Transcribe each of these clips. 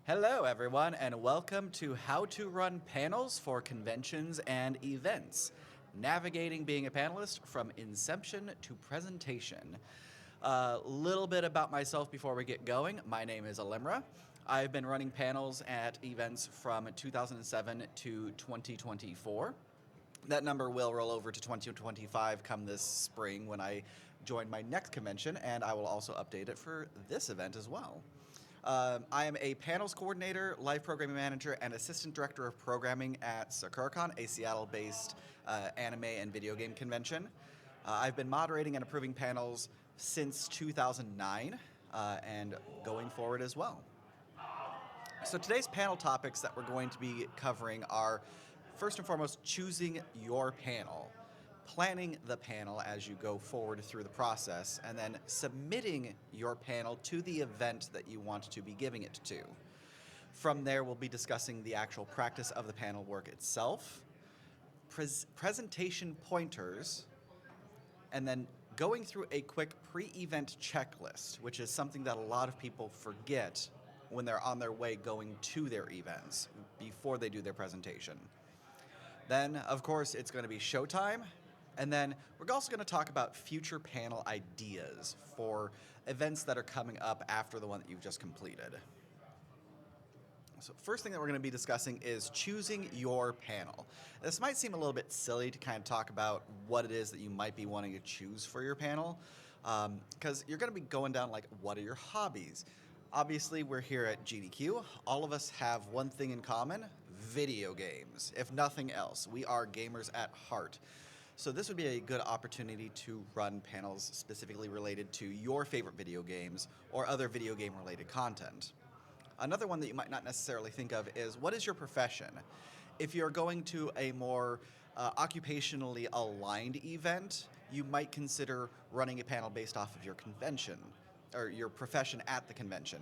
Hello, everyone, and welcome to How to Run Panels for Conventions and Events, navigating being a panelist from inception to presentation. A little bit about myself before we get going. My name is Alimra. I've been running panels at events from 2007 to 2024. That number will roll over to 2025 come this spring when I join my next convention, and I will also update it for this event as well. I am a panels coordinator, live programming manager, and assistant director of programming at SakuraCon, a Seattle-based anime and video game convention. I've been moderating and approving panels since 2009 and going forward as well. So today's panel topics that we're going to be covering are, first and foremost, choosing your panel, planning the panel as you go forward through the process, and then submitting your panel to the event that you want to be giving it to. From there, we'll be discussing the actual practice of the panel work itself, presentation pointers, and then going through a quick pre-event checklist, which is something that a lot of people forget when they're on their way going to their events before they do their presentation. Then, of course, it's going to be showtime. And then we're also going to talk about future panel ideas for events that are coming up after the one that you've just completed. So first thing that we're going to be discussing is choosing your panel. This might seem a little bit silly to kind of talk about what it is that you might be wanting to choose for your panel, because you're going to be going down like, what are your hobbies? Obviously, we're here at GDQ. All of us have one thing in common: video games. If nothing else, we are gamers at heart. So this would be a good opportunity to run panels specifically related to your favorite video games or other video game related content. Another one that you might not necessarily think of is, what is your profession? If you're going to a more occupationally aligned event, you might consider running a panel based off of your convention or your profession at the convention.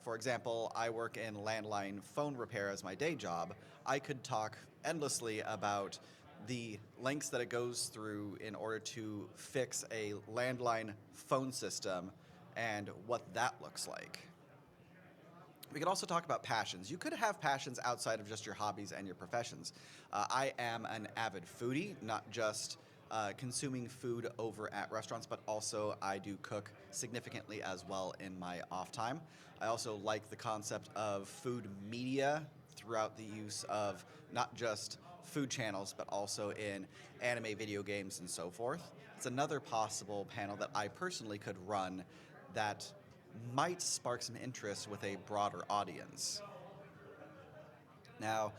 For example, I work in landline phone repair as my day job. I could talk endlessly about the lengths that it goes through in order to fix a landline phone system and what that looks like. We could also talk about passions. You could have passions outside of just your hobbies and your professions. I am an avid foodie, not just consuming food over at restaurants, but also I do cook significantly as well in my off time. I also like the concept of food media throughout the use of not just food channels, but also in anime, video games, and so forth. It's another possible panel that I personally could run that might spark some interest with a broader audience. Now,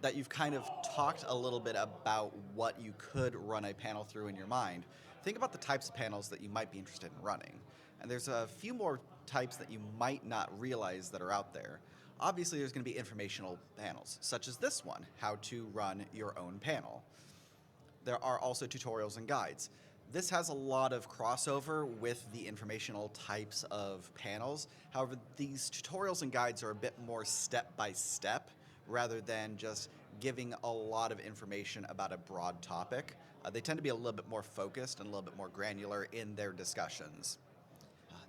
that you've kind of talked a little bit about what you could run a panel through in your mind, think about the types of panels that you might be interested in running. And there's a few more types that you might not realize that are out there. Obviously, there's going to be informational panels, such as this one, how to run your own panel. There are also tutorials and guides. This has a lot of crossover with the informational types of panels. However, these tutorials and guides are a bit more step-by-step rather than just giving a lot of information about a broad topic. They tend to be a little bit more focused and a little bit more granular in their discussions.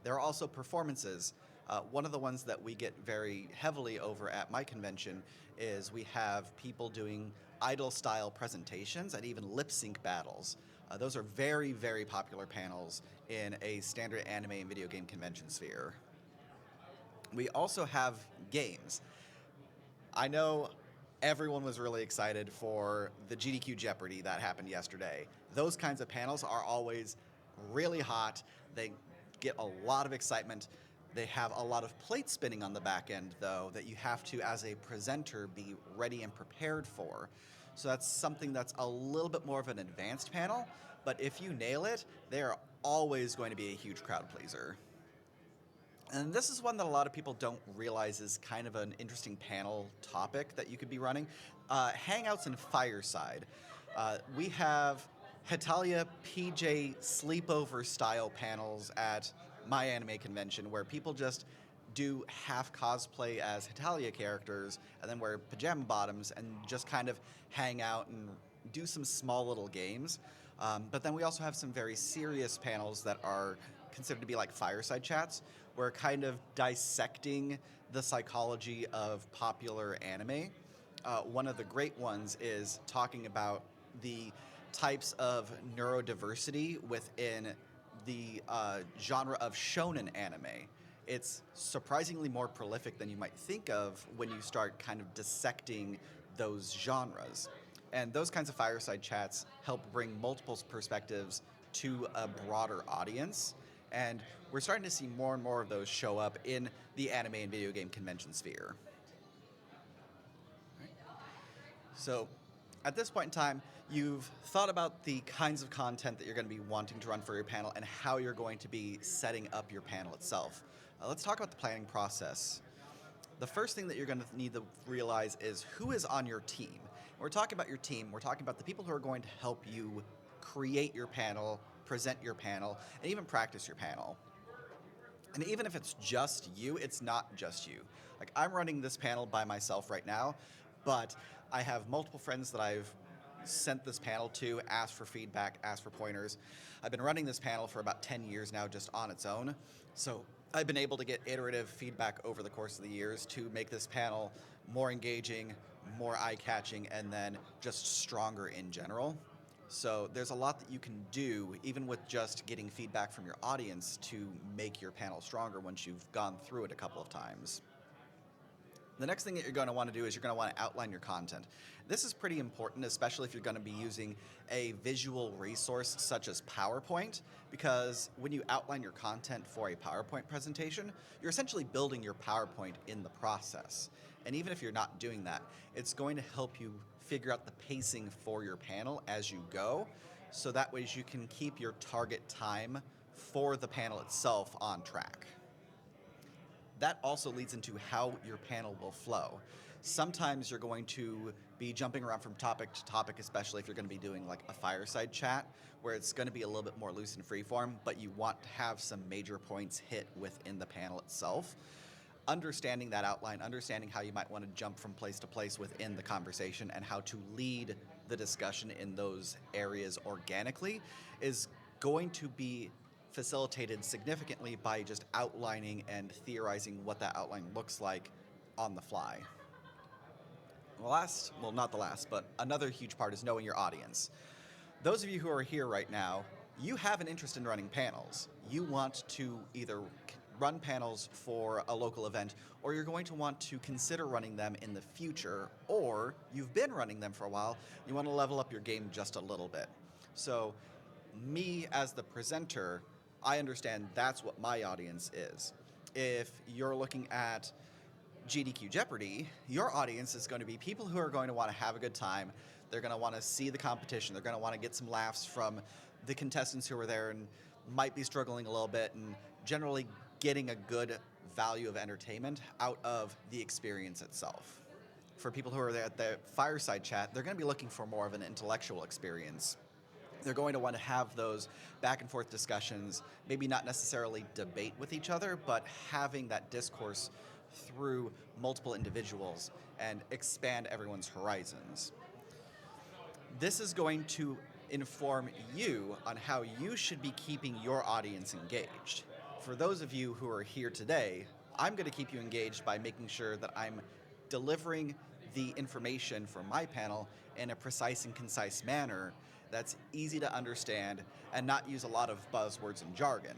There are also performances. One of the ones that we get very heavily over at my convention is we have people doing idol-style presentations and even lip-sync battles. Those are very, very popular panels in a standard anime and video game convention sphere. We also have games. I know everyone was really excited for the GDQ Jeopardy that happened yesterday. Those kinds of panels are always really hot. They get a lot of excitement. They have a lot of plate spinning on the back end, though, that you have to, as a presenter, be ready and prepared for. So that's something that's a little bit more of an advanced panel, but if you nail it, they're always going to be a huge crowd pleaser. And this is one that a lot of people don't realize is kind of an interesting panel topic that you could be running. Hangouts and Fireside. We have Hetalia PJ sleepover style panels at my anime convention where people just do half cosplay as Hetalia characters and then wear pajama bottoms and just kind of hang out and do some small little games. But then we also have some very serious panels that are considered to be like fireside chats. We're kind of dissecting the psychology of popular anime. One of the great ones is talking about the types of neurodiversity within the genre of shonen anime. It's surprisingly more prolific than you might think of when you start kind of dissecting those genres. And those kinds of fireside chats help bring multiple perspectives to a broader audience. And we're starting to see more and more of those show up in the anime and video game convention sphere. So at this point in time, you've thought about the kinds of content that you're going to be wanting to run for your panel and how you're going to be setting up your panel itself. Let's talk about the planning process. The first thing that you're going to need to realize is who is on your team. When we're talking about your team, we're talking about the people who are going to help you create your panel, present your panel, and even practice your panel. And even if it's just you, it's not just you. Like, I'm running this panel by myself right now, but I have multiple friends that I've sent this panel to, asked for feedback, asked for pointers. I've been running this panel for about 10 years now just on its own. So I've been able to get iterative feedback over the course of the years to make this panel more engaging, more eye-catching, and then just stronger in general. So there's a lot that you can do, even with just getting feedback from your audience, to make your panel stronger once you've gone through it a couple of times. The next thing that you're going to want to do is you're going to want to outline your content. This is pretty important, especially if you're going to be using a visual resource such as PowerPoint, because when you outline your content for a PowerPoint presentation, you're essentially building your PowerPoint in the process. And even if you're not doing that, it's going to help you figure out the pacing for your panel as you go, so that way you can keep your target time for the panel itself on track. That also leads into how your panel will flow. Sometimes you're going to be jumping around from topic to topic, especially if you're going to be doing like a fireside chat, where it's going to be a little bit more loose and freeform, but you want to have some major points hit within the panel itself. Understanding that outline, understanding how you might want to jump from place to place within the conversation and how to lead the discussion in those areas organically is going to be facilitated significantly by just outlining and theorizing what that outline looks like on the fly. Not the last, but another huge part is knowing your audience. Those of you who are here right now, you have an interest in running panels. You want to either run panels for a local event, or you're going to want to consider running them in the future, or you've been running them for a while, you want to level up your game just a little bit. So me as the presenter, I understand that's what my audience is. If you're looking at GDQ Jeopardy, your audience is going to be people who are going to want to have a good time. They're going to want to see the competition. They're going to want to get some laughs from the contestants who are there and might be struggling a little bit, and generally getting a good value of entertainment out of the experience itself. For people who are there at the fireside chat, they're going to be looking for more of an intellectual experience. They're going to want to have those back and forth discussions, maybe not necessarily debate with each other, but having that discourse through multiple individuals and expand everyone's horizons. This is going to inform you on how you should be keeping your audience engaged. For those of you who are here today, I'm going to keep you engaged by making sure that I'm delivering the information for my panel in a precise and concise manner that's easy to understand and not use a lot of buzzwords and jargon.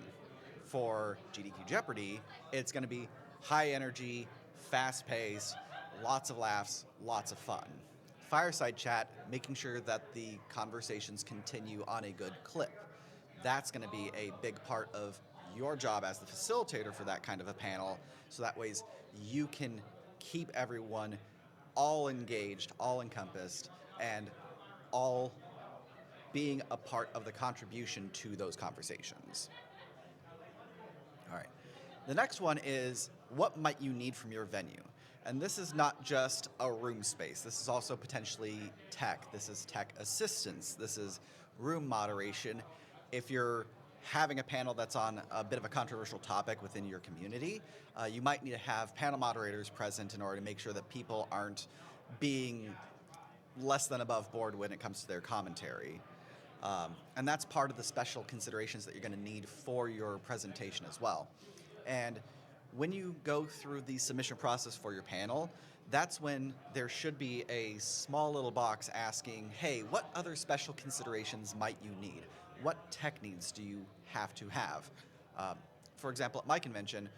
For GDQ Jeopardy, it's going to be high energy, fast paced, lots of laughs, lots of fun. Fireside chat, making sure that the conversations continue on a good clip. That's going to be a big part of your job as the facilitator for that kind of a panel, so that ways you can keep everyone all engaged, all encompassed, and all being a part of the contribution to those conversations. All right. The next one is, what might you need from your venue? And this is not just a room space. This is also potentially tech. This is tech assistance. This is room moderation. If you're having a panel that's on a bit of a controversial topic within your community, you might need to have panel moderators present in order to make sure that people aren't being less than above board when it comes to their commentary. And that's part of the special considerations that you're going to need for your presentation as well. And when you go through the submission process for your panel, that's when there should be a small little box asking, hey, what other special considerations might you need? What tech needs do you have to have? For example, at my convention,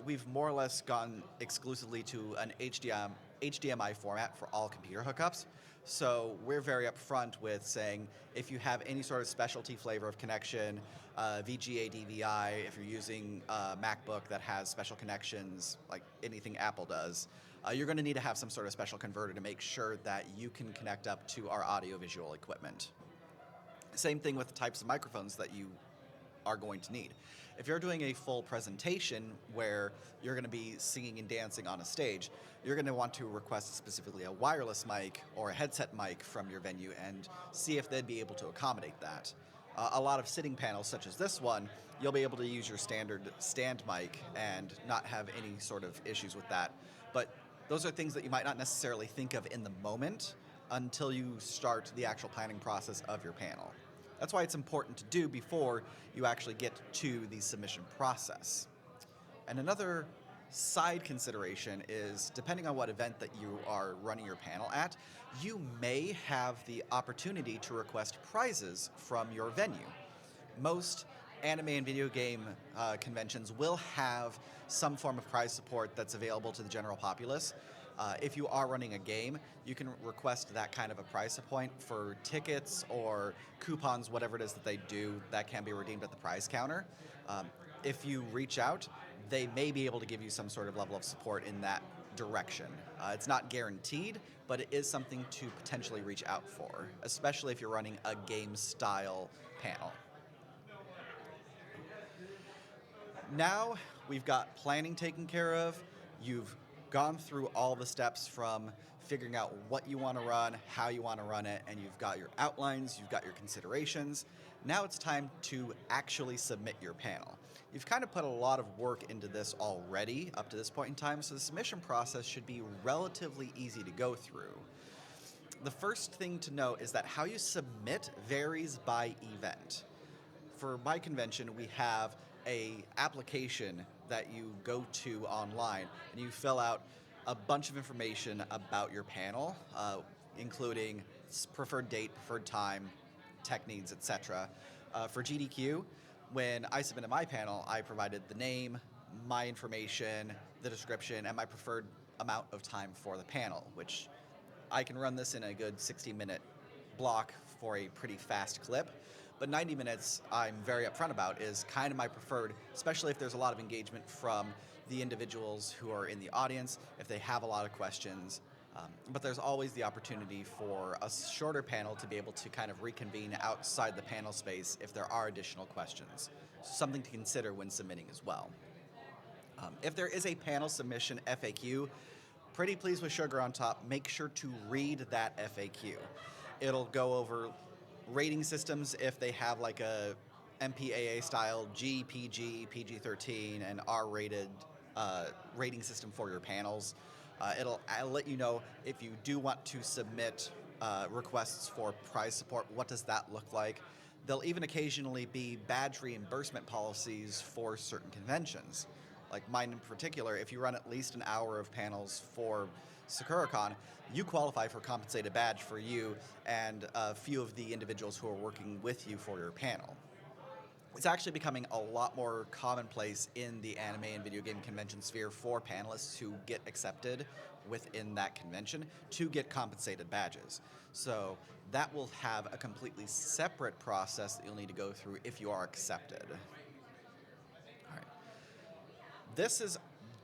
we've more or less gone exclusively to an HDMI format for all computer hookups. So we're very upfront with saying if you have any sort of specialty flavor of connection, VGA DVI, if you're using a MacBook that has special connections, like anything Apple does, you're going to need to have some sort of special converter to make sure that you can connect up to our audiovisual equipment. Same thing with the types of microphones that you are going to need. If you're doing a full presentation where you're going to be singing and dancing on a stage, you're going to want to request specifically a wireless mic or a headset mic from your venue and see if they'd be able to accommodate that. A lot of sitting panels such as this one, you'll be able to use your standard stand mic and not have any sort of issues with that. But those are things that you might not necessarily think of in the moment until you start the actual planning process of your panel. That's why it's important to do before you actually get to the submission process. And another side consideration is, depending on what event that you are running your panel at, you may have the opportunity to request prizes from your venue. Most anime and video game conventions will have some form of prize support that's available to the general populace. If you are running a game, you can request that kind of a prize point for tickets or coupons, whatever it is that they do, that can be redeemed at the prize counter. If you reach out, they may be able to give you some sort of level of support in that direction. It's not guaranteed, but it is something to potentially reach out for, especially if you're running a game-style panel. Now we've got planning taken care of. You've gone through all the steps from figuring out what you want to run, how you want to run it, and you've got your outlines, you've got your considerations. Now it's time to actually submit your panel. You've kind of put a lot of work into this already up to this point in time, so the submission process should be relatively easy to go through. The first thing to note is that how you submit varies by event. For my convention, we have an application that you go to online and you fill out a bunch of information about your panel, including preferred date, preferred time, tech needs, etc. For GDQ, when I submitted my panel, I provided the name, my information, the description, and my preferred amount of time for the panel, which I can run this in a good 60-minute block for a pretty fast clip. But 90 minutes, I'm very upfront about, is kind of my preferred, especially if there's a lot of engagement from the individuals who are in the audience, if they have a lot of questions. But there's always the opportunity for a shorter panel to be able to kind of reconvene outside the panel space if there are additional questions. Something to consider when submitting as well. If there is a panel submission FAQ, pretty please with sugar on top, make sure to read that FAQ. It'll go over rating systems if they have like a MPAA style G, PG, PG-13, and R-rated rating system for your panels. I'll let you know if you do want to submit requests for prize support, what does that look like? There'll even occasionally be badge reimbursement policies for certain conventions. Like mine in particular, if you run at least an hour of panels for SakuraCon, you qualify for compensated badge for you and a few of the individuals who are working with you for your panel. It's actually becoming a lot more commonplace in the anime and video game convention sphere for panelists who get accepted within that convention to get compensated badges. So that will have a completely separate process that you'll need to go through if you are accepted. All right. This is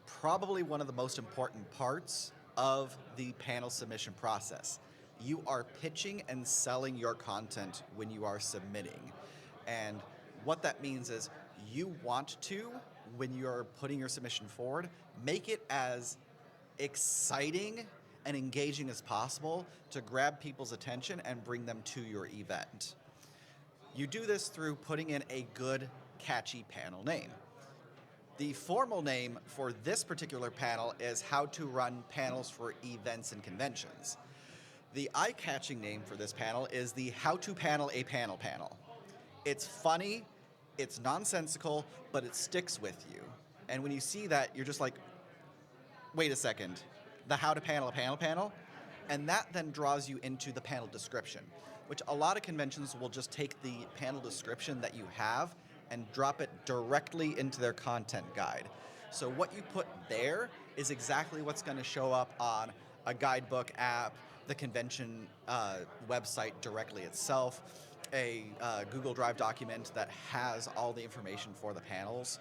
probably one of the most important parts of the panel submission process. You are pitching and selling your content when you are submitting. And what that means is you want to, when you're putting your submission forward, make it as exciting and engaging as possible to grab people's attention and bring them to your event. You do this through putting in a good, catchy panel name. The formal name for this particular panel is How to Run Panels for Events and Conventions. The eye-catching name for this panel is the How to Panel a Panel panel. It's funny, it's nonsensical, but it sticks with you. And when you see that, you're just like, wait a second, the How to Panel a Panel panel? And that then draws you into the panel description, which a lot of conventions will just take the panel description that you have and drop it directly into their content guide. So what you put there is exactly what's going to show up on a guidebook app, the convention website directly itself, a Google Drive document that has all the information for the panels.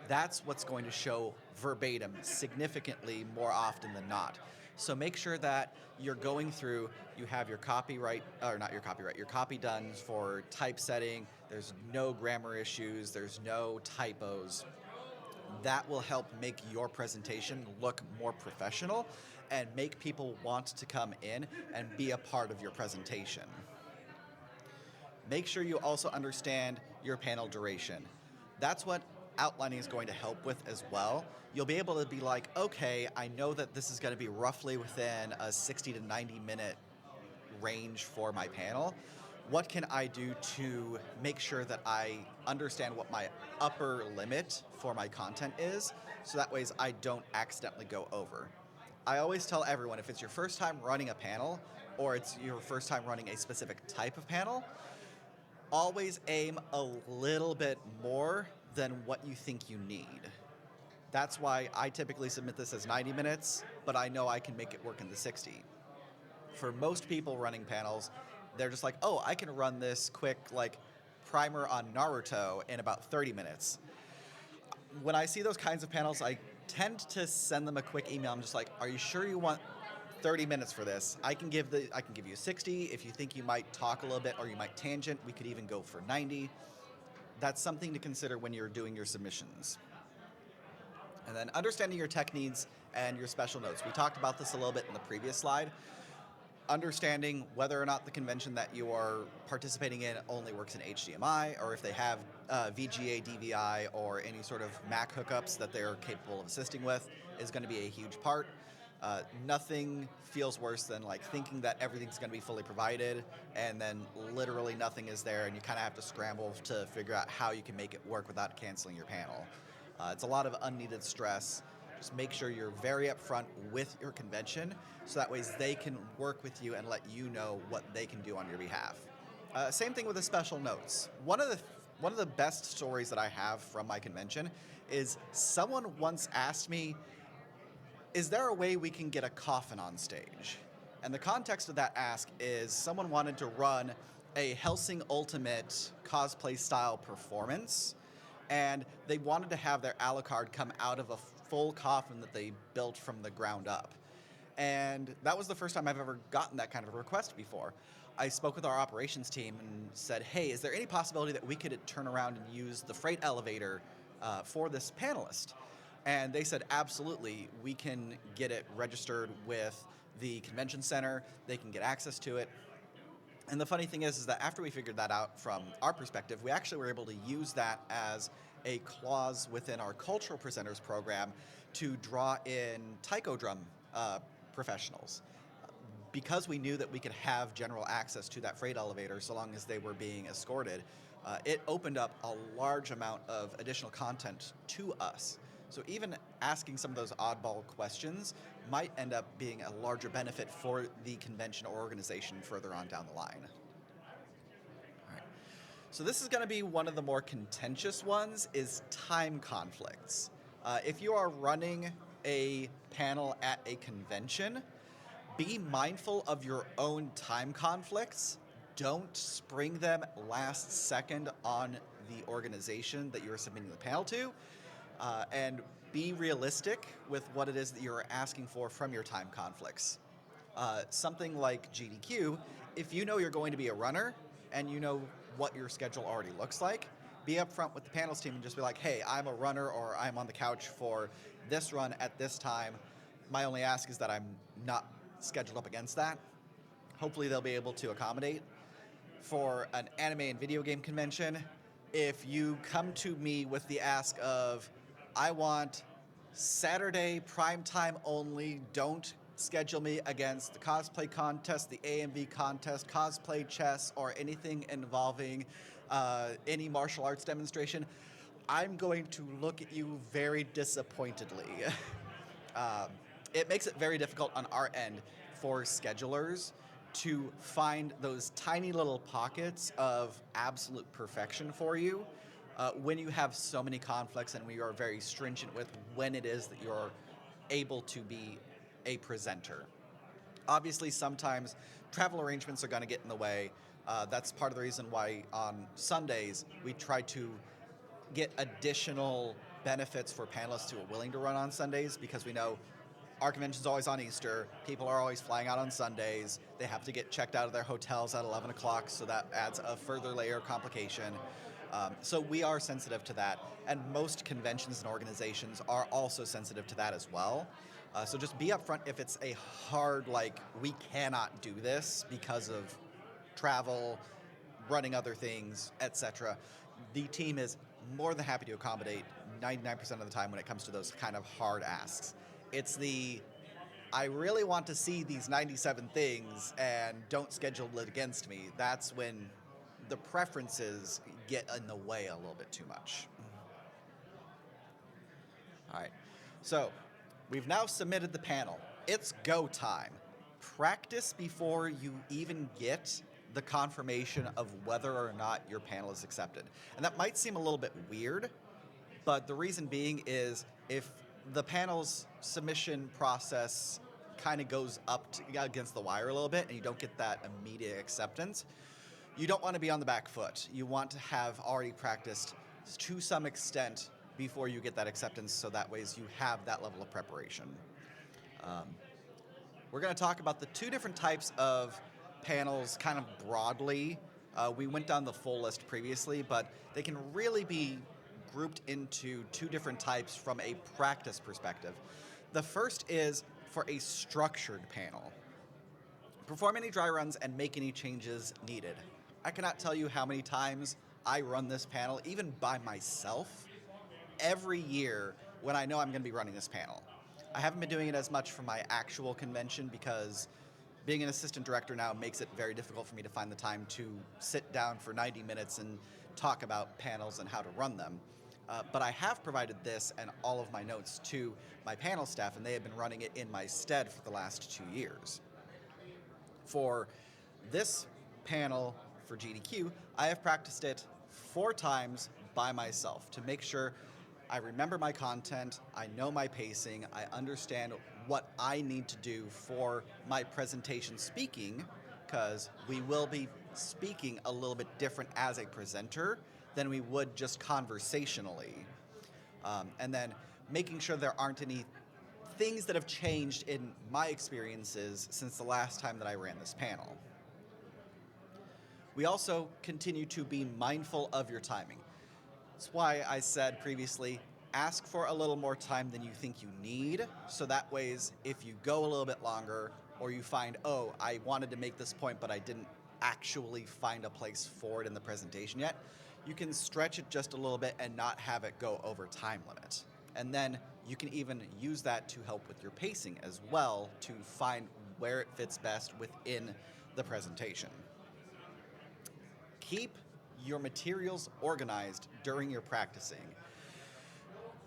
That's what's going to show verbatim significantly more often than not. So make sure that you're going through, you have your copyright, or not your copyright, your copy done for typesetting, there's no grammar issues, there's no typos. That will help make your presentation look more professional and make people want to come in and be a part of your presentation. Make sure you also understand your panel duration. That's what outlining is going to help with as well. You'll be able to be like, okay, I know that this is going to be roughly within a 60 to 90 minute range for my panel. What can I do to make sure that I understand what my upper limit for my content is, so that way I don't accidentally go over? I always tell everyone, if it's your first time running a panel, or it's your first time running a specific type of panel, always aim a little bit more than what you think you need. That's why I typically submit this as 90 minutes, but I know I can make it work in the 60. For most people running panels, they're just like, oh, I can run this quick like primer on Naruto in about 30 minutes. When I see those kinds of panels, I tend to send them a quick email. I'm just like, are you sure you want 30 minutes for this? I can give you 60. If you think you might talk a little bit or you might tangent, we could even go for 90. That's something to consider when you're doing your submissions. And then understanding your tech needs and your special notes. We talked about this a little bit in the previous slide. Understanding whether or not the convention that you are participating in only works in HDMI, or if they have VGA, DVI, or any sort of Mac hookups that they're capable of assisting with is going to be a huge part. Nothing feels worse than like thinking that everything's going to be fully provided and then literally nothing is there, and you kind of have to scramble to figure out how you can make it work without canceling your panel. It's a lot of unneeded stress. Just make sure you're very upfront with your convention, so that way they can work with you and let you know what they can do on your behalf. Same thing with the special notes. One of the best stories that I have from my convention is someone once asked me, is there a way we can get a coffin on stage? And the context of that ask is someone wanted to run a Helsing Ultimate cosplay style performance, and they wanted to have their Alucard come out of a full coffin that they built from the ground up. And that was the first time I've ever gotten that kind of a request before. I spoke with our operations team and said, hey, is there any possibility that we could turn around and use the freight elevator for this panelist? And they said, absolutely, we can get it registered with the convention center, they can get access to it. And the funny thing is that after we figured that out from our perspective, we actually were able to use that as a clause within our cultural presenters program to draw in taiko drum professionals. Because we knew that we could have general access to that freight elevator so long as they were being escorted, it opened up a large amount of additional content to us. So even asking some of those oddball questions might end up being a larger benefit for the convention or organization further on down the line. All right. So this is going to be one of the more contentious ones, is time conflicts. If you are running a panel at a convention, be mindful of your own time conflicts. Don't spring them last second on the organization that you're submitting the panel to. And be realistic with what it is that you're asking for from your time conflicts. Something like GDQ, if you know you're going to be a runner and you know what your schedule already looks like, be upfront with the panels team and just be like, hey, I'm a runner or I'm on the couch for this run at this time. My only ask is that I'm not scheduled up against that. Hopefully they'll be able to accommodate. For an anime and video game convention, if you come to me with the ask of, I want Saturday prime time only, don't schedule me against the cosplay contest, the AMV contest, cosplay chess, or anything involving any martial arts demonstration, I'm going to look at you very disappointedly. um, it makes it very difficult on our end for schedulers to find those tiny little pockets of absolute perfection for you when you have so many conflicts and we are very stringent with when it is that you're able to be a presenter. Obviously, sometimes travel arrangements are going to get in the way. That's part of the reason why on Sundays we try to get additional benefits for panelists who are willing to run on Sundays, because we know our convention's always on Easter. People are always flying out on Sundays. They have to get checked out of their hotels at 11 o'clock, so that adds a further layer of complication. So we are sensitive to that, and most conventions and organizations are also sensitive to that as well. So just be upfront if it's a hard, like, we cannot do this because of travel, running other things, etc. The team is more than happy to accommodate 99% of the time when it comes to those kind of hard asks. It's the, I really want to see these 97 things and don't schedule it against me. That's when the preferences get in the way a little bit too much. All right, so we've now submitted the panel. It's go time. Practice before you even get the confirmation of whether or not your panel is accepted. And that might seem a little bit weird, but the reason being is if the panel's submission process kind of goes up against the wire a little bit and you don't get that immediate acceptance, you don't want to be on the back foot. You want to have already practiced to some extent before you get that acceptance, so that way you have that level of preparation. We're going to talk about the two different types of panels kind of broadly. We went down the full list previously, but they can really be grouped into two different types from a practice perspective. The first is for a structured panel. Perform any dry runs and make any changes needed. I cannot tell you how many times I run this panel, even by myself, every year when I know I'm going to be running this panel. I haven't been doing it as much for my actual convention because being an assistant director now makes it very difficult for me to find the time to sit down for 90 minutes and talk about panels and how to run them. But I have provided this and all of my notes to my panel staff, and they have been running it in my stead for the last 2 years. For this panel for GDQ, I have practiced it 4 times by myself to make sure I remember my content, I know my pacing, I understand what I need to do for my presentation speaking, because we will be speaking a little bit different as a presenter than we would just conversationally. And then making sure there aren't any things that have changed in my experiences since the last time that I ran this panel. We also continue to be mindful of your timing. That's why I said previously, ask for a little more time than you think you need, so that ways if you go a little bit longer or you find, oh, I wanted to make this point but I didn't actually find a place for it in the presentation yet, you can stretch it just a little bit and not have it go over time limit. And then you can even use that to help with your pacing as well, to find where it fits best within the presentation. Keep your materials organized during your practicing.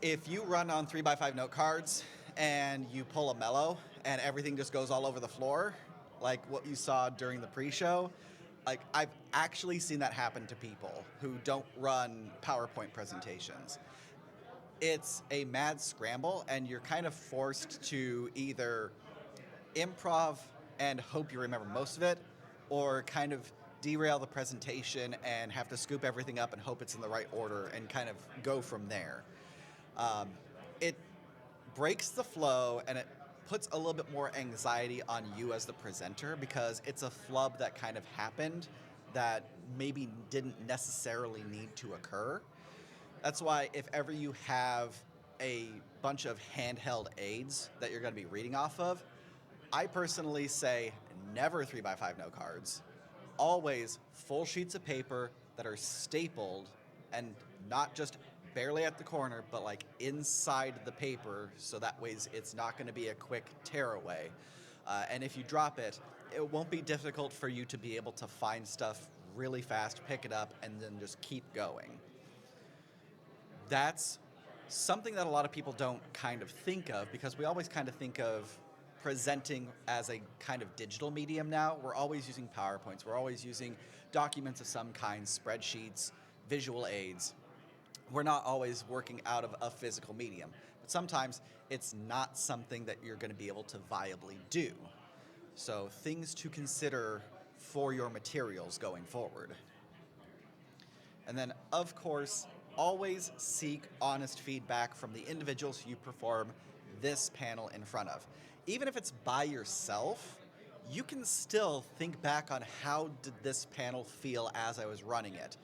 If you run on 3x5 note cards and you pull a mellow and everything just goes all over the floor, like what you saw during the pre-show, like I've actually seen that happen to people who don't run PowerPoint presentations. It's a mad scramble and you're kind of forced to either improv and hope you remember most of it, or kind of derail the presentation and have to scoop everything up and hope it's in the right order and kind of go from there. It breaks the flow and it puts a little bit more anxiety on you as the presenter, because it's a flub that kind of happened that maybe didn't necessarily need to occur. That's why if ever you have a bunch of handheld aids that you're going to be reading off of, I personally say never 3x5 note cards. Always full sheets of paper that are stapled and not just barely at the corner, but like inside the paper, so that way it's not going to be a quick tear away. And if you drop it, it won't be difficult for you to be able to find stuff really fast, pick it up, and then just keep going. That's something that a lot of people don't kind of think of, because we always kind of think of presenting as a kind of digital medium now. We're always using PowerPoints, we're always using documents of some kind, spreadsheets, visual aids. We're not always working out of a physical medium. But sometimes it's not something that you're going to be able to viably do. So things to consider for your materials going forward. And then, of course, always seek honest feedback from the individuals you perform this panel in front of. Even if it's by yourself, you can still think back on how did this panel feel as I was running it.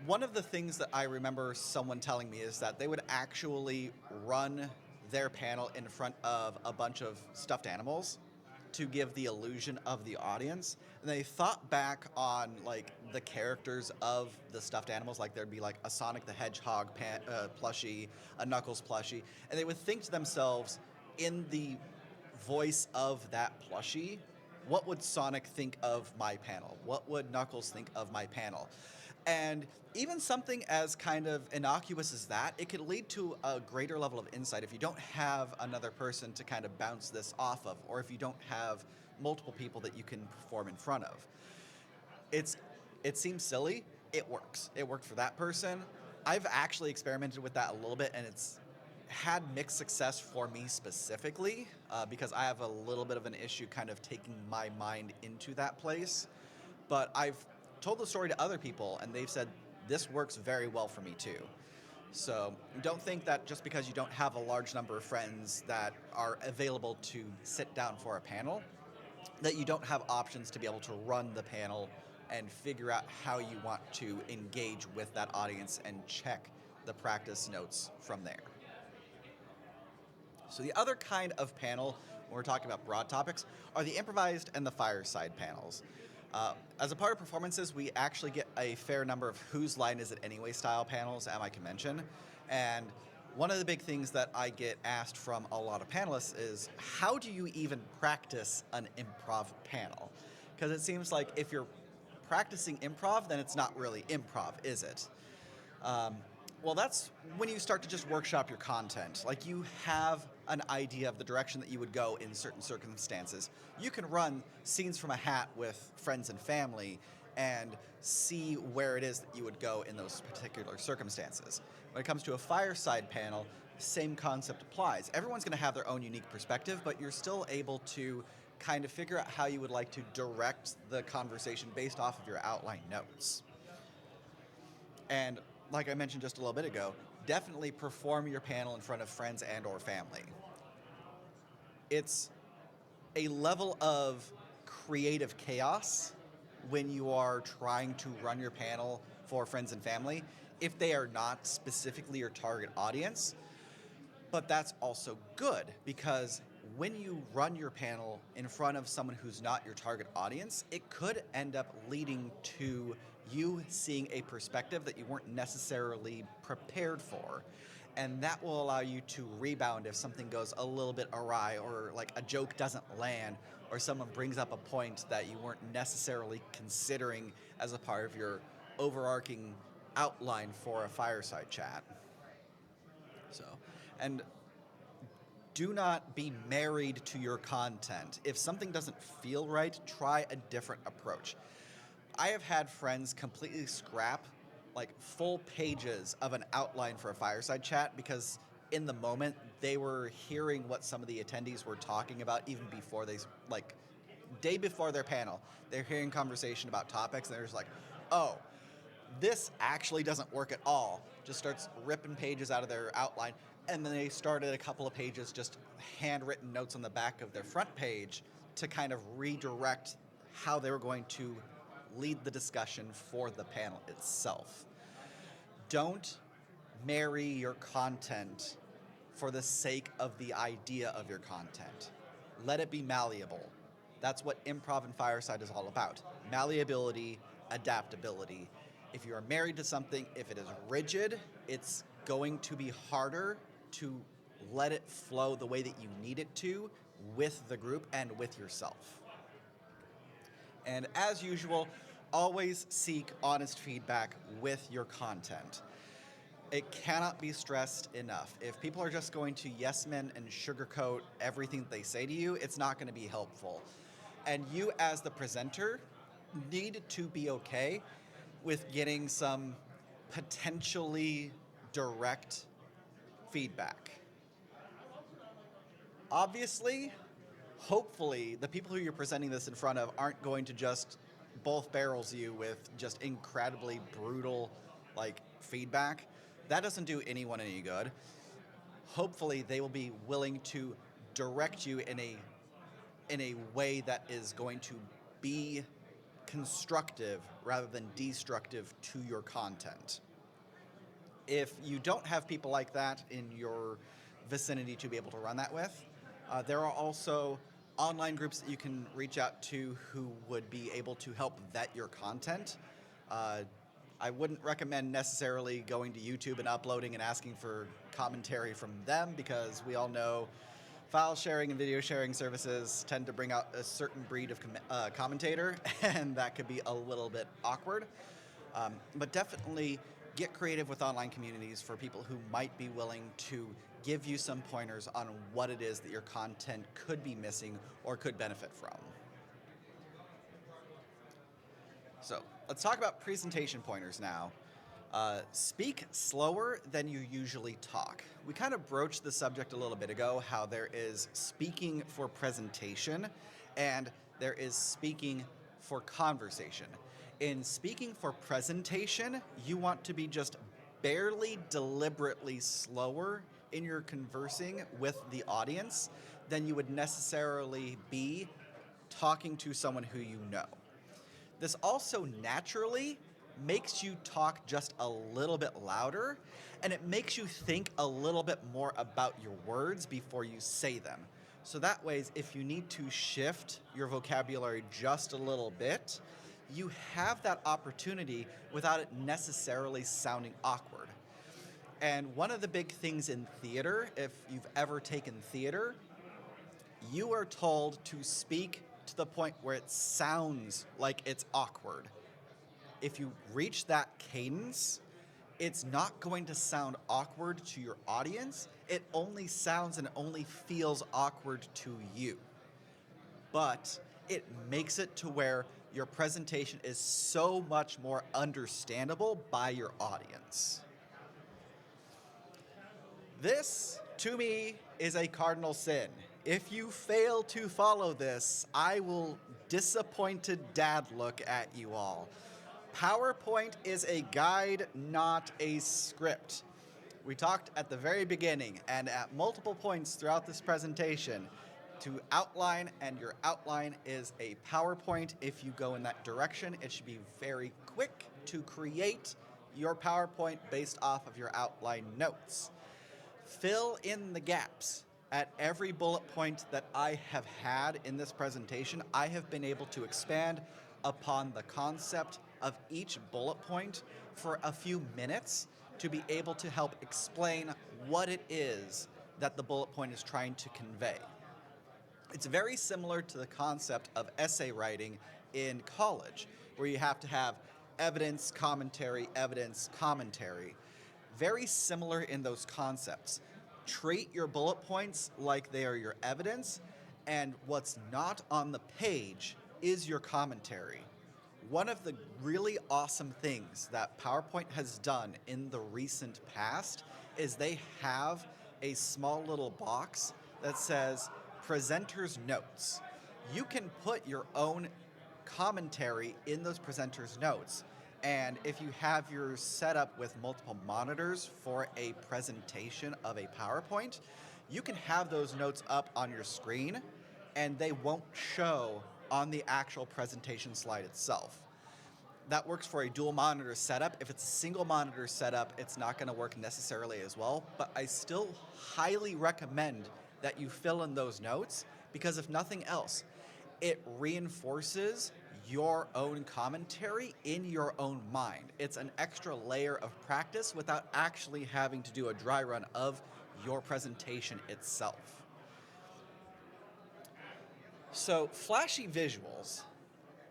One of the things that I remember someone telling me is that they would actually run their panel in front of a bunch of stuffed animals to give the illusion of the audience. And they thought back on like the characters of the stuffed animals, like there'd be like a Sonic the Hedgehog plushie, a Knuckles plushie, and they would think to themselves, in the voice of that plushie, what would Sonic think of my panel? What would Knuckles think of my panel? And even something as kind of innocuous as that, it could lead to a greater level of insight if you don't have another person to kind of bounce this off of, or if you don't have multiple people that you can perform in front of. It seems silly, it works. It worked for that person. I've actually experimented with that a little bit, and it's had mixed success for me specifically, because I have a little bit of an issue kind of taking my mind into that place. But I've told the story to other people, and they've said, this works very well for me too. So don't think that just because you don't have a large number of friends that are available to sit down for a panel, that you don't have options to be able to run the panel and figure out how you want to engage with that audience and check the practice notes from there. So the other kind of panel, when we're talking about broad topics, are the improvised and the fireside panels. As a part of performances, we actually get a fair number of whose line is it anyway style panels at my convention. And one of the big things that I get asked from a lot of panelists is, how do you even practice an improv panel? Because it seems like if you're practicing improv, then it's not really improv, is it? Well, that's when you start to just workshop your content. Like, you have an idea of the direction that you would go in certain circumstances. You can run scenes from a hat with friends and family and see where it is that you would go in those particular circumstances. When it comes to a fireside panel, same concept applies. Everyone's going to have their own unique perspective, but you're still able to kind of figure out how you would like to direct the conversation based off of your outline notes. And like I mentioned just a little bit ago, definitely perform your panel in front of friends and or family. It's a level of creative chaos when you are trying to run your panel for friends and family if they are not specifically your target audience. But that's also good, because when you run your panel in front of someone who's not your target audience, it could end up leading to you seeing a perspective that you weren't necessarily prepared for. And that will allow you to rebound if something goes a little bit awry, or like a joke doesn't land, or someone brings up a point that you weren't necessarily considering as a part of your overarching outline for a fireside chat. So, and do not be married to your content. If something doesn't feel right, try a different approach. I have had friends completely scrap like full pages of an outline for a fireside chat because in the moment they were hearing what some of the attendees were talking about even before they, like, day before their panel. They're hearing conversation about topics and they're just like, oh, this actually doesn't work at all. Just starts ripping pages out of their outline, and then they started a couple of pages, just handwritten notes on the back of their front page to kind of redirect how they were going to lead the discussion for the panel itself. Don't marry your content for the sake of the idea of your content. Let it be malleable. That's what improv and fireside is all about. Malleability, adaptability. If you are married to something, if it is rigid, it's going to be harder to let it flow the way that you need it to with the group and with yourself. And as usual, always seek honest feedback with your content. It cannot be stressed enough. If people are just going to yes men and sugarcoat everything that they say to you, it's not going to be helpful. And you as the presenter need to be okay with getting some potentially direct feedback. Obviously, hopefully, the people who you're presenting this in front of aren't going to just both barrels you with just incredibly brutal feedback. That doesn't do anyone any good. Hopefully, they will be willing to direct you in a way that is going to be constructive rather than destructive to your content. If you don't have people like that in your vicinity to be able to run that with, there are also online groups that you can reach out to who would be able to help vet your content. I wouldn't recommend necessarily going to YouTube and uploading and asking for commentary from them, because we all know file sharing and video sharing services tend to bring out a certain breed of commentator, and that could be a little bit awkward. But definitely get creative with online communities for people who might be willing to give you some pointers on what it is that your content could be missing or could benefit from. So let's talk about presentation pointers now. Speak slower than you usually talk. We kind of broached the subject a little bit ago, how there is speaking for presentation and there is speaking for conversation. In speaking for presentation, you want to be just barely deliberately slower in your conversing with the audience than you would necessarily be talking to someone who you know. This also naturally makes you talk just a little bit louder, and it makes you think a little bit more about your words before you say them. So that way, if you need to shift your vocabulary just a little bit, you have that opportunity without it necessarily sounding awkward. And one of the big things in theater, if you've ever taken theater, you are told to speak to the point where it sounds like it's awkward. If you reach that cadence, it's not going to sound awkward to your audience. It only sounds and only feels awkward to you. But it makes it to where your presentation is so much more understandable by your audience. This, to me, is a cardinal sin. If you fail to follow this, I will disappointed dad look at you all. PowerPoint is a guide, not a script. We talked at the very beginning and at multiple points throughout this presentation to outline, and your outline is a PowerPoint. If you go in that direction, it should be very quick to create your PowerPoint based off of your outline notes. Fill in the gaps. At every bullet point that I have had in this presentation, I have been able to expand upon the concept of each bullet point for a few minutes to be able to help explain what it is that the bullet point is trying to convey. It's very similar to the concept of essay writing in college, where you have to have evidence, commentary, evidence, commentary. Very similar in those concepts. Treat your bullet points like they are your evidence, and what's not on the page is your commentary. One of the really awesome things that PowerPoint has done in the recent past is they have a small little box that says presenter's notes. You can put your own commentary in those presenter's notes. And if you have yours set up with multiple monitors for a presentation of a PowerPoint, you can have those notes up on your screen and they won't show on the actual presentation slide itself. That works for a dual monitor setup. If it's a single monitor setup, it's not going to work necessarily as well, but I still highly recommend that you fill in those notes, because if nothing else, it reinforces your own commentary in your own mind. It's an extra layer of practice without actually having to do a dry run of your presentation itself. So, flashy visuals.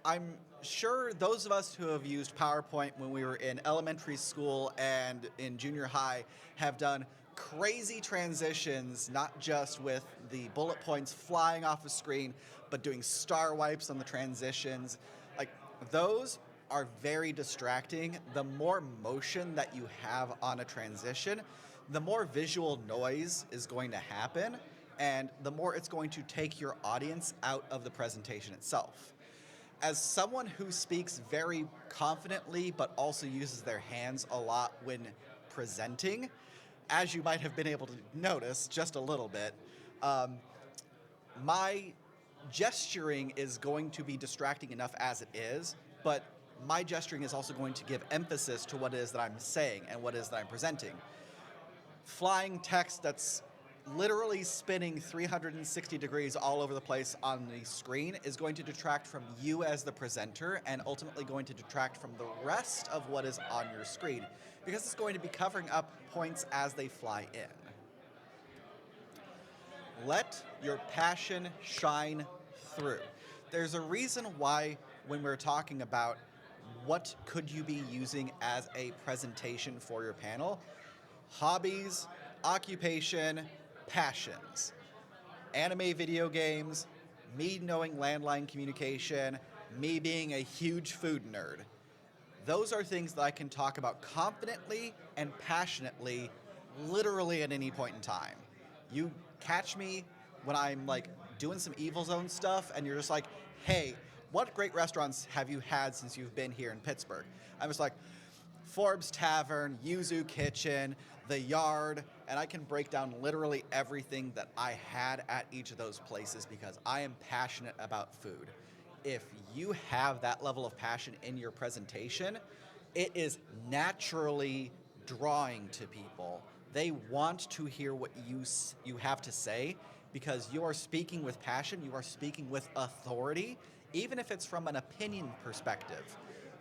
I'm sure those of us who have used PowerPoint when we were in elementary school and in junior high have done crazy transitions, not just with the bullet points flying off a screen, but doing star wipes on the transitions. Like, those are very distracting. The more motion that you have on a transition, the more visual noise is going to happen, and the more it's going to take your audience out of the presentation itself. As someone who speaks very confidently but also uses their hands a lot when presenting, as you might have been able to notice just a little bit, my gesturing is going to be distracting enough as it is, but my gesturing is also going to give emphasis to what it is that I'm saying and what it is that I'm presenting. Flying text that's literally spinning 360 degrees all over the place on the screen is going to detract from you as the presenter and ultimately going to detract from the rest of what is on your screen because it's going to be covering up points as they fly in. Let your passion shine through. There's a reason why when we're talking about what could you be using as a presentation for your panel, hobbies, occupation, passions, anime, video games, me knowing landline communication, me being a huge food nerd. Those are things that I can talk about confidently and passionately, literally at any point in time. You catch me when I'm like doing some Evil Zone stuff and you're just like, hey, what great restaurants have you had since you've been here in Pittsburgh? I'm just like, Forbes Tavern, Yuzu Kitchen, The Yard, and I can break down literally everything that I had at each of those places because I am passionate about food. If you have that level of passion in your presentation, it is naturally drawing to people. They want to hear what you have to say because you are speaking with passion, you are speaking with authority, even if it's from an opinion perspective.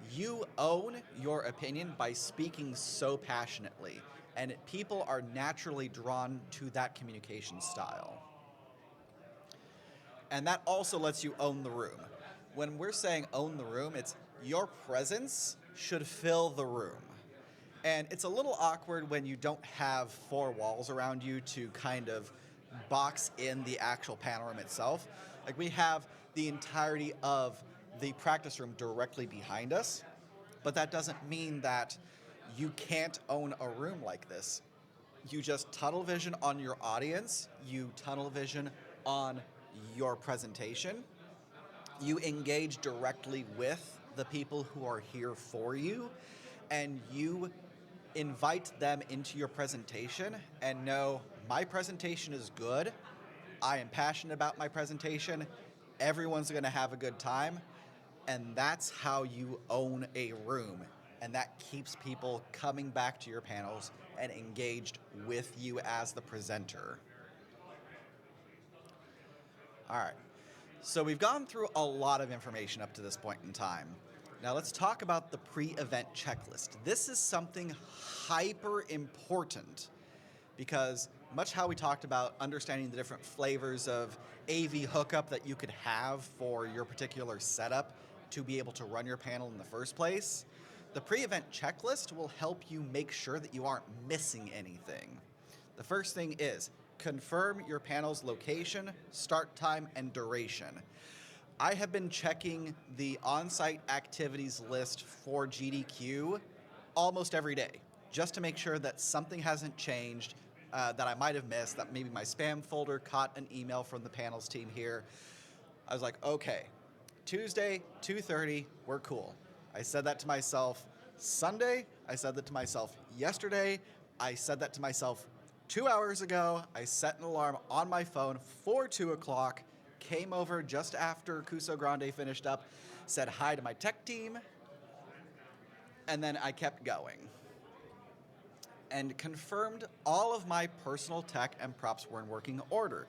You own your opinion by speaking so passionately, and people are naturally drawn to that communication style. And that also lets you own the room. When we're saying own the room, it's your presence should fill the room. And it's a little awkward when you don't have four walls around you to kind of box in the actual panel room itself. Like we have the entirety of the practice room directly behind us, but that doesn't mean that you can't own a room like this. You just tunnel vision on your audience, you tunnel vision on your presentation, you engage directly with the people who are here for you, and you invite them into your presentation and know my presentation is good, I am passionate about my presentation, everyone's gonna have a good time, and that's how you own a room. And that keeps people coming back to your panels and engaged with you as the presenter. All right, so we've gone through a lot of information up to this point in time. Now let's talk about the pre-event checklist. This is something hyper important because much how we talked about understanding the different flavors of AV hookup that you could have for your particular setup to be able to run your panel in the first place, the pre-event checklist will help you make sure that you aren't missing anything. The first thing is confirm your panel's location, start time, and duration. I have been checking the on-site activities list for GDQ almost every day, just to make sure that something hasn't changed that I might have missed, that maybe my spam folder caught an email from the panels team here. I was like, okay, Tuesday, 2:30, we're cool. I said that to myself Sunday, I said that to myself yesterday, I said that to myself 2 hours ago, I set an alarm on my phone for 2 o'clock, came over just after Cuso Grande finished up, said hi to my tech team, and then I kept going. And confirmed all of my personal tech and props were in working order.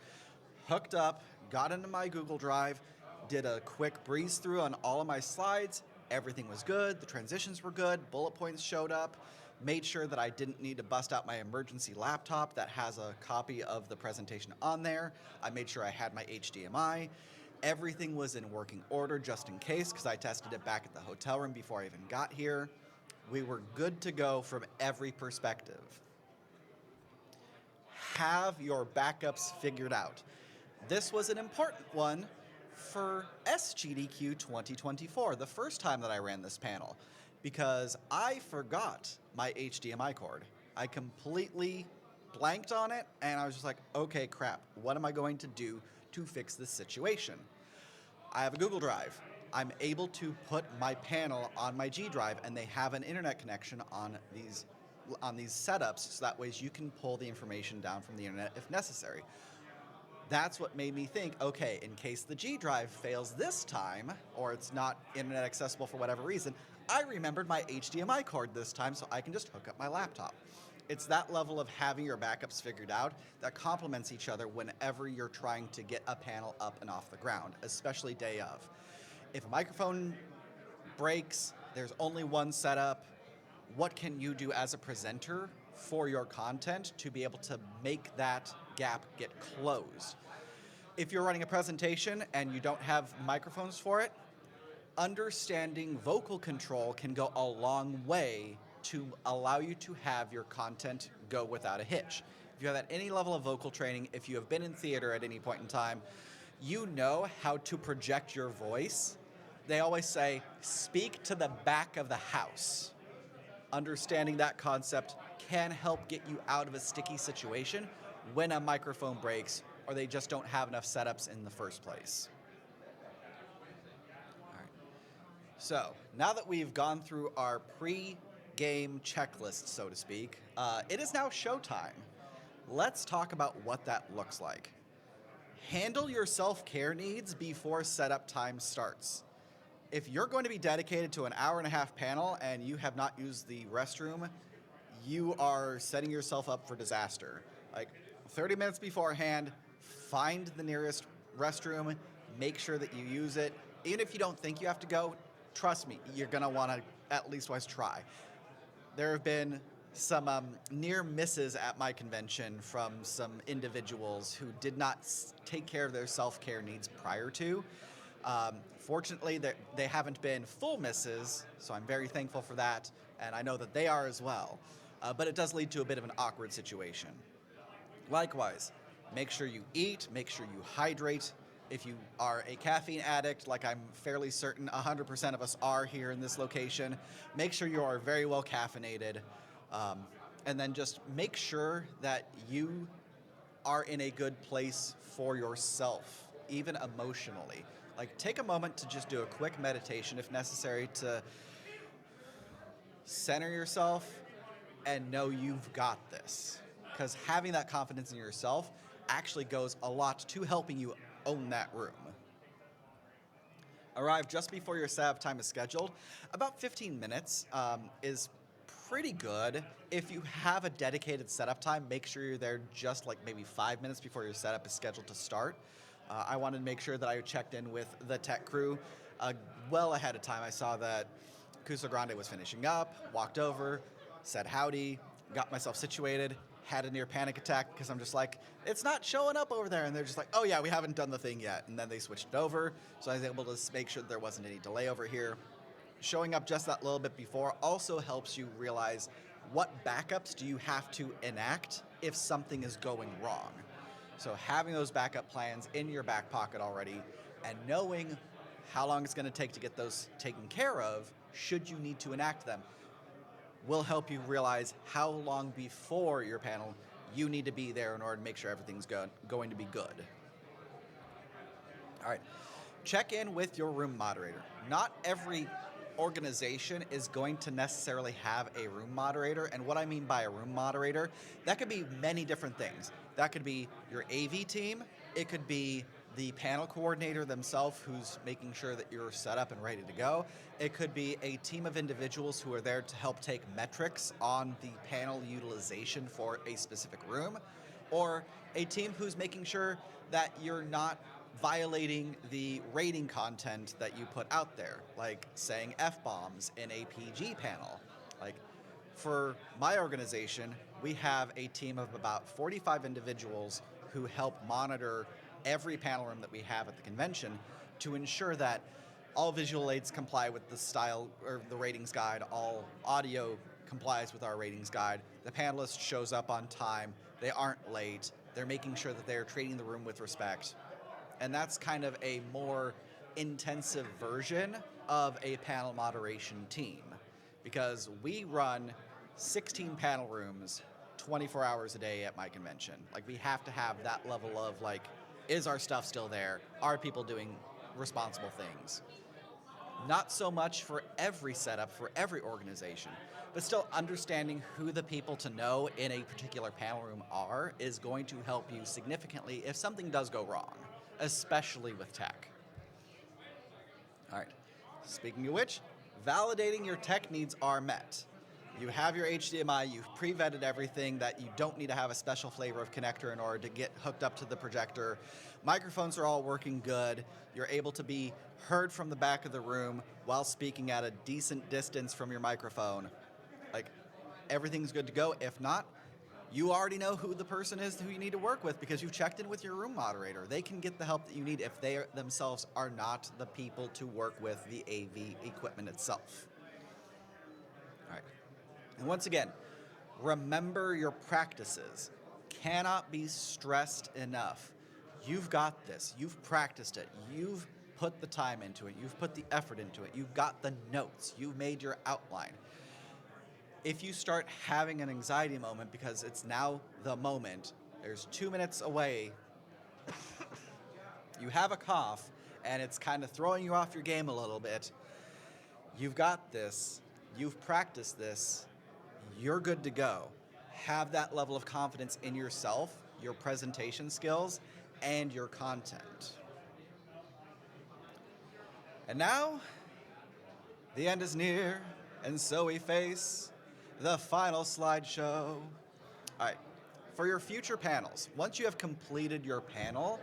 Hooked up, got into my Google Drive, did a quick breeze through on all of my slides. Everything was good, the transitions were good, bullet points showed up, made sure that I didn't need to bust out my emergency laptop that has a copy of the presentation on there. I made sure I had my HDMI. Everything was in working order just in case, because I tested it back at the hotel room before I even got here. We were good to go from every perspective. Have your backups figured out. This was an important one for SGDQ 2024, the first time that I ran this panel, because I forgot my HDMI cord. I completely blanked on it, and I was just like, okay, crap, what am I going to do to fix this situation? I have a Google Drive. I'm able to put my panel on my G Drive, and they have an internet connection on these setups, so that way you can pull the information down from the internet if necessary. That's what made me think, okay, in case the G Drive fails this time, or it's not internet accessible for whatever reason, I remembered my HDMI cord this time, so I can just hook up my laptop. It's that level of having your backups figured out that complements each other whenever you're trying to get a panel up and off the ground, especially day of. If a microphone breaks, there's only one setup. What can you do as a presenter for your content to be able to make that gap get closed? If you're running a presentation and you don't have microphones for it, understanding vocal control can go a long way to allow you to have your content go without a hitch. If you have any level of vocal training, if you have been in theater at any point in time, you know how to project your voice. They always say, speak to the back of the house. Understanding that concept can help get you out of a sticky situation when a microphone breaks or they just don't have enough setups in the first place. All right. So now that we've gone through our pre-game checklist, so to speak, it is now showtime. Let's talk about what that looks like. Handle your self-care needs before setup time starts. If you're going to be dedicated to an hour-and-a-half panel and you have not used the restroom, you are setting yourself up for disaster. Like 30 minutes beforehand, find the nearest restroom, make sure that you use it. Even if you don't think you have to go, trust me, you're gonna wanna at least once try. There have been some near misses at my convention from some individuals who did not take care of their self-care needs prior to. Fortunately, they haven't been full misses, so I'm very thankful for that, and I know that they are as well. But it does lead to a bit of an awkward situation. Likewise, make sure you eat, make sure you hydrate. If you are a caffeine addict, like I'm fairly certain 100% of us are here in this location, make sure you are very well caffeinated. And then just make sure that you are in a good place for yourself, even emotionally. Like, take a moment to just do a quick meditation if necessary to center yourself and know you've got this. Because having that confidence in yourself actually goes a lot to helping you own that room. Arrive just before your setup time is scheduled. About 15 minutes is pretty good. If you have a dedicated setup time, make sure you're there just like maybe 5 minutes before your setup is scheduled to start. I wanted to make sure that I checked in with the tech crew well ahead of time. I saw that Cuso Grande was finishing up, walked over, said howdy, got myself situated, had a near panic attack because I'm just like, it's not showing up over there. And they're just like, oh yeah, we haven't done the thing yet. And then they switched it over. So I was able to make sure that there wasn't any delay over here. Showing up just that little bit before also helps you realize what backups do you have to enact if something is going wrong. So having those backup plans in your back pocket already and knowing how long it's going to take to get those taken care of, should you need to enact them, will help you realize how long before your panel you need to be there in order to make sure everything's going to be good. All right, check in with your room moderator. Not every organization is going to necessarily have a room moderator, and what I mean by a room moderator, that could be many different things. That could be your AV team, it could be the panel coordinator themselves who's making sure that you're set up and ready to go. It could be a team of individuals who are there to help take metrics on the panel utilization for a specific room, or a team who's making sure that you're not violating the rating content that you put out there, like saying F-bombs in a PG panel. Like, for my organization, we have a team of about 45 individuals who help monitor every panel room that we have at the convention to ensure that all visual aids comply with the style or the ratings guide, all audio complies with our ratings guide, the panelist shows up on time, they aren't late, they're making sure that they're treating the room with respect. And that's kind of a more intensive version of a panel moderation team, because we run 16 panel rooms 24 hours a day at my convention. Like, we have to have that level of, like, is our stuff still there? Are people doing responsible things? Not so much for every setup, for every organization, but still understanding who the people to know in a particular panel room are is going to help you significantly if something does go wrong, especially with tech. All right, speaking of which, validating your tech needs are met. You have your HDMI, you've pre-vetted everything that you don't need to have a special flavor of connector in order to get hooked up to the projector. Microphones are all working good. You're able to be heard from the back of the room while speaking at a decent distance from your microphone. Like, everything's good to go. If not, you already know who the person is who you need to work with because you've checked in with your room moderator. They can get the help that you need if they themselves are not the people to work with the AV equipment itself. All right. And once again, remember your practices. Cannot be stressed enough. You've got this. You've practiced it. You've put the time into it. You've put the effort into it. You've got the notes. You've made your outline. If you start having an anxiety moment because it's now the moment, there's 2 minutes away, you have a cough, and it's kind of throwing you off your game a little bit, you've got this. You've practiced this. You're good to go. Have that level of confidence in yourself, your presentation skills, and your content. And now, the end is near, and so we face the final slideshow. All right, for your future panels, once you have completed your panel,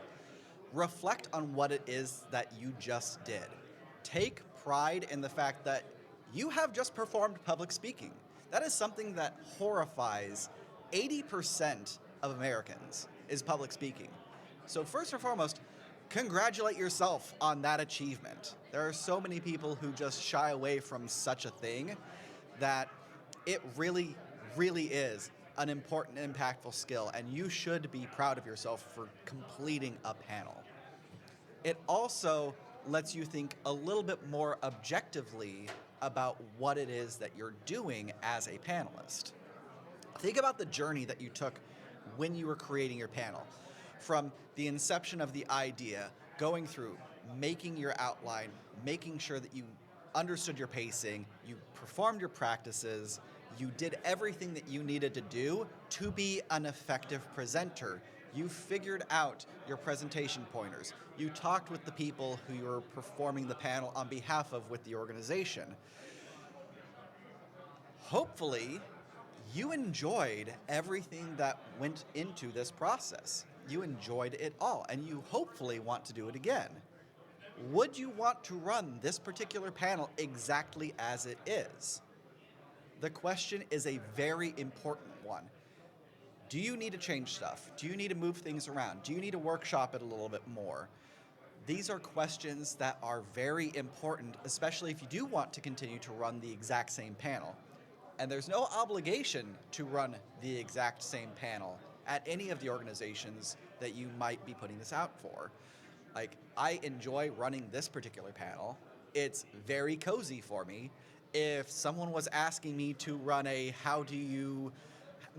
reflect on what it is that you just did. Take pride in the fact that you have just performed public speaking. That is something that horrifies 80% of Americans, is public speaking. So first and foremost, congratulate yourself on that achievement. There are so many people who just shy away from such a thing that it really, really is an important, impactful skill, and you should be proud of yourself for completing a panel. It also lets you think a little bit more objectively about what it is that you're doing as a panelist. Think about the journey that you took when you were creating your panel. From the inception of the idea, going through, making your outline, making sure that you understood your pacing, you performed your practices, you did everything that you needed to do to be an effective presenter. You figured out your presentation pointers. You talked with the people who you were performing the panel on behalf of with the organization. Hopefully, you enjoyed everything that went into this process. You enjoyed it all, and you hopefully want to do it again. Would you want to run this particular panel exactly as it is? The question is a very important one. Do you need to change stuff? Do you need to move things around? Do you need to workshop it a little bit more? These are questions that are very important, especially if you do want to continue to run the exact same panel. And there's no obligation to run the exact same panel at any of the organizations that you might be putting this out for. Like, I enjoy running this particular panel. It's very cozy for me. If someone was asking me to run a how do you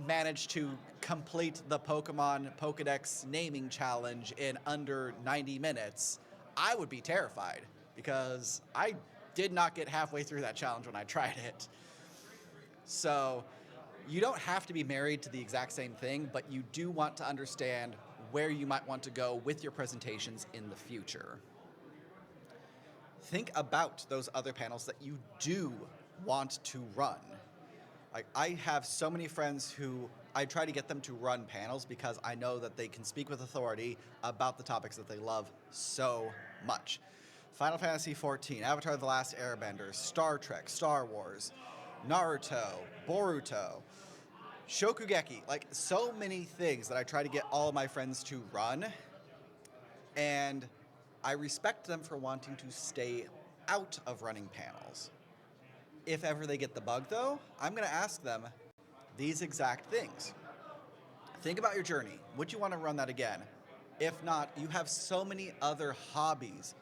manage to complete the Pokemon Pokedex naming challenge in under 90 minutes, I would be terrified because I did not get halfway through that challenge when I tried it. So you don't have to be married to the exact same thing, but you do want to understand where you might want to go with your presentations in the future. Think about those other panels that you do want to run. Like, I have so many friends who I try to get them to run panels because I know that they can speak with authority about the topics that they love so much. Final Fantasy XIV, Avatar: The Last Airbender, Star Trek, Star Wars, Naruto, Boruto, Shokugeki, like so many things that I try to get all of my friends to run, and I respect them for wanting to stay out of running panels. If ever they get the bug though, I'm going to ask them these exact things. Think about your journey. Would you want to run that again? If not, you have so many other hobbies.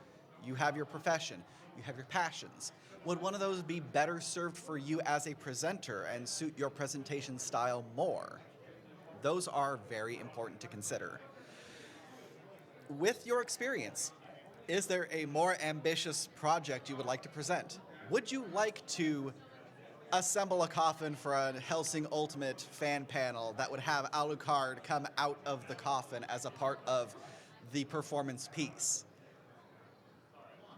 You have your profession, you have your passions. Would one of those be better served for you as a presenter and suit your presentation style more? Those are very important to consider. With your experience, is there a more ambitious project you would like to present? Would you like to assemble a coffin for a Helsing Ultimate fan panel that would have Alucard come out of the coffin as a part of the performance piece?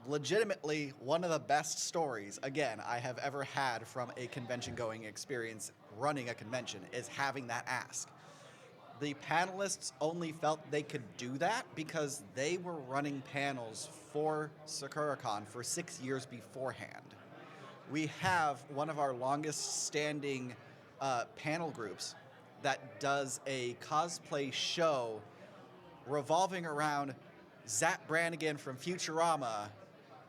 Legitimately, one of the best stories, again, I have ever had from a convention-going experience running a convention is having that ask. The panelists only felt they could do that because they were running panels for SakuraCon for 6 years beforehand. We have one of our longest standing panel groups that does a cosplay show revolving around Zap Brannigan from Futurama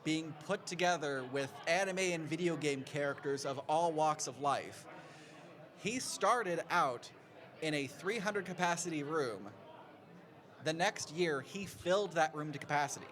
being put together with anime and video game characters of all walks of life. He started out in a 300 capacity room. The next year, he filled that room to capacity.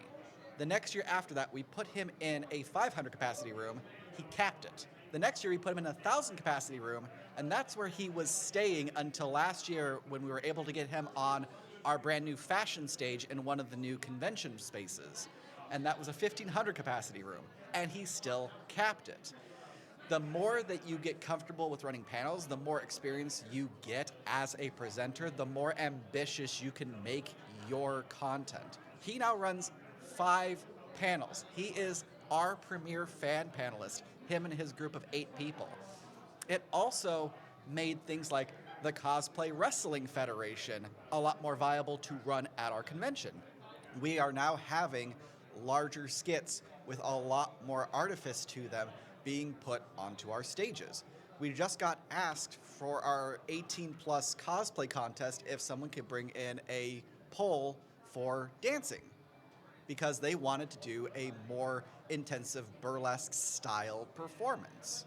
The next year after that, we put him in a 500 capacity room. He capped it. The next year, we put him in a 1,000 capacity room, and that's where he was staying until last year when we were able to get him on our brand new fashion stage in one of the new convention spaces. And that was a 1,500 capacity room, and he still capped it. The more that you get comfortable with running panels, the more experience you get as a presenter, the more ambitious you can make your content. He now runs 5 panels. He is our premier fan panelist, him and his group of 8 people. It also made things like the Cosplay Wrestling Federation a lot more viable to run at our convention. We are now having larger skits with a lot more artifice to them being put onto our stages. We just got asked for our 18 plus cosplay contest if someone could bring in a pole for dancing because they wanted to do a more intensive burlesque style performance.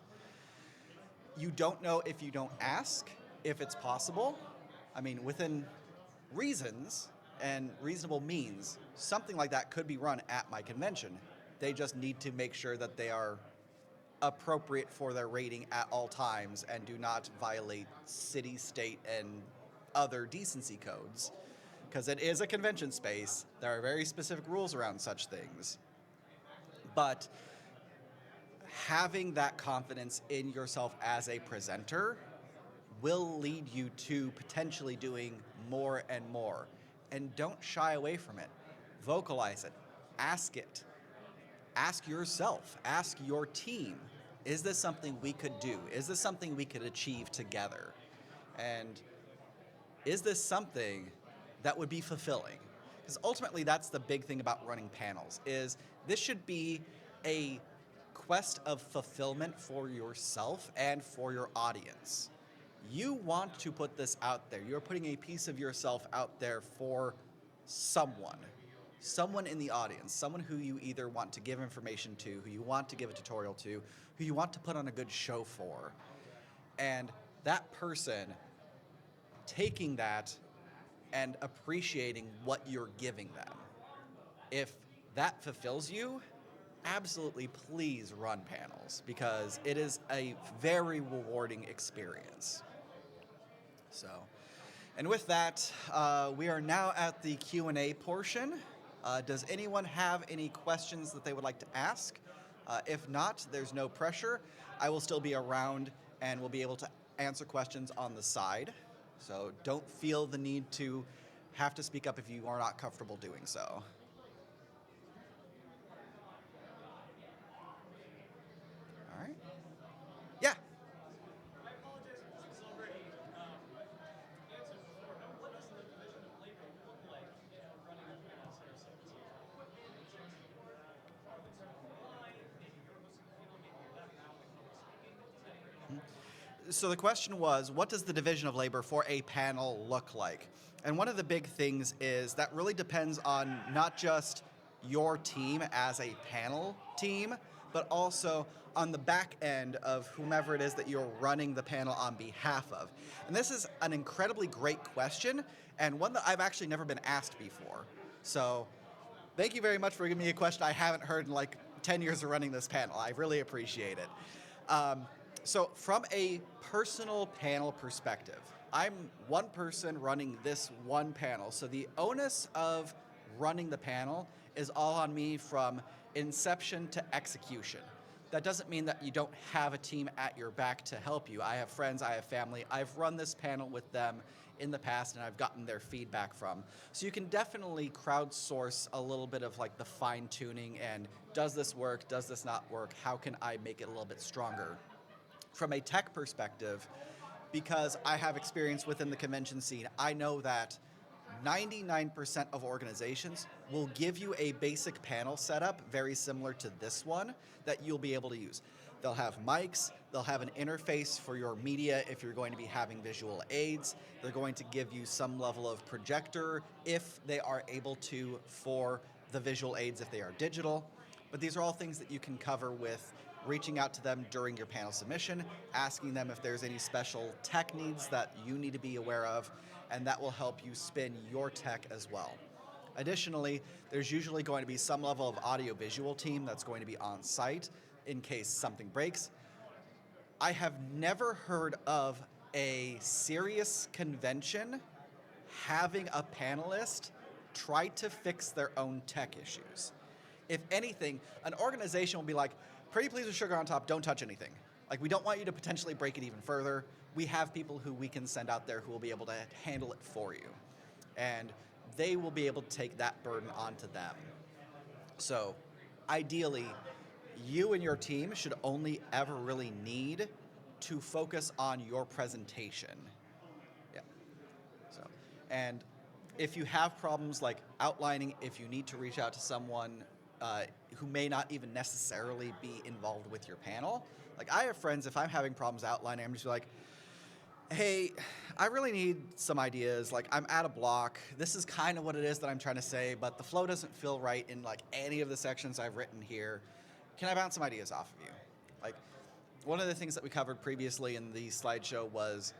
You don't know if you don't ask if it's possible. I mean, within reasons and reasonable means, something like that could be run at my convention. They just need to make sure that they are appropriate for their rating at all times and do not violate city, state, and other decency codes. Because it is a convention space, there are very specific rules around such things. But having that confidence in yourself as a presenter will lead you to potentially doing more and more. And don't shy away from it. Vocalize it. Ask it. Ask yourself. Ask your team. Is this something we could do? Is this something we could achieve together? And is this something that would be fulfilling? Because ultimately that's the big thing about running panels, is this should be a quest of fulfillment for yourself and for your audience. You want to put this out there. You're putting a piece of yourself out there for someone in the audience, someone who you either want to give information to, who you want to give a tutorial to, who you want to put on a good show for. And that person taking that and appreciating what you're giving them. If that fulfills you, absolutely please run panels because it is a very rewarding experience. So, and with that, we are now at the Q&A portion. Does anyone have any questions that they would like to ask? If not, there's no pressure. I will still be around and will be able to answer questions on the side. So don't feel the need to have to speak up if you are not comfortable doing so. All right. Yeah. So the question was, what does the division of labor for a panel look like? And one of the big things is that really depends on not just your team as a panel team, but also on the back end of whomever it is that you're running the panel on behalf of. And this is an incredibly great question, and one that I've actually never been asked before. So thank you very much for giving me a question I haven't heard in like 10 years of running this panel. I really appreciate it. So from a personal panel perspective, I'm one person running this one panel. So the onus of running the panel is all on me from inception to execution. That doesn't mean that you don't have a team at your back to help you. I have friends, I have family. I've run this panel with them in the past and I've gotten their feedback from. So you can definitely crowdsource a little bit of like the fine tuning and does this work, does this not work, how can I make it a little bit stronger? From a tech perspective, because I have experience within the convention scene, I know that 99% of organizations will give you a basic panel setup very similar to this one that you'll be able to use. They'll have mics, they'll have an interface for your media if you're going to be having visual aids, they're going to give you some level of projector if they are able to for the visual aids if they are digital. But these are all things that you can cover with reaching out to them during your panel submission, asking them if there's any special tech needs that you need to be aware of, and that will help you spin your tech as well. Additionally, there's usually going to be some level of audio-visual team that's going to be on site in case something breaks. I have never heard of a serious convention having a panelist try to fix their own tech issues. If anything, an organization will be like, pretty please with sugar on top, don't touch anything. Like, we don't want you to potentially break it even further. We have people who we can send out there who will be able to handle it for you. And they will be able to take that burden onto them. So, ideally, you and your team should only ever really need to focus on your presentation. Yeah. So, and if you have problems like outlining, if you need to reach out to someone who may not even necessarily be involved with your panel. Like, I have friends, if I'm having problems outlining, I'm just like, hey, I really need some ideas. Like, I'm at a block. This is kind of what it is that I'm trying to say, but the flow doesn't feel right in like any of the sections I've written here. Can I bounce some ideas off of you? Like, one of the things that we covered previously in the slideshow was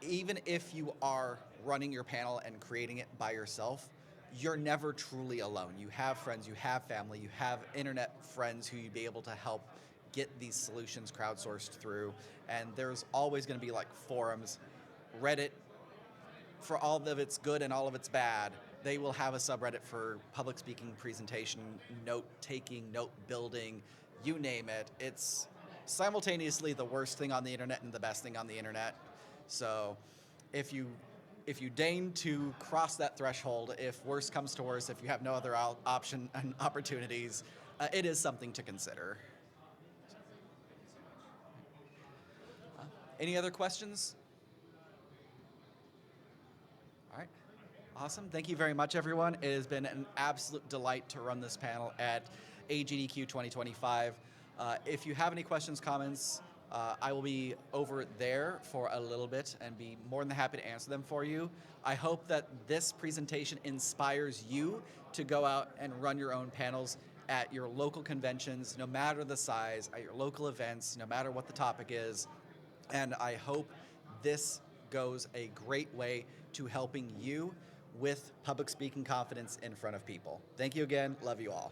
even if you are running your panel and creating it by yourself, you're never truly alone. You have friends, you have family, you have internet friends who you'd be able to help get these solutions crowdsourced through. And there's always going to be like forums, Reddit, for all of its good and all of its bad. They will have a subreddit for public speaking, presentation, note taking, note building, you name it. It's simultaneously the worst thing on the internet and the best thing on the internet. So if you deign to cross that threshold, if worse comes to worse, if you have no other option and opportunities, it is something to consider. Any other questions? All right. Awesome. Thank you very much, everyone. It has been an absolute delight to run this panel at AGDQ 2025. If you have any questions, comments, I will be over there for a little bit and be more than happy to answer them for you. I hope that this presentation inspires you to go out and run your own panels at your local conventions, no matter the size, at your local events, no matter what the topic is. And I hope this goes a great way to helping you with public speaking confidence in front of people. Thank you again. Love you all.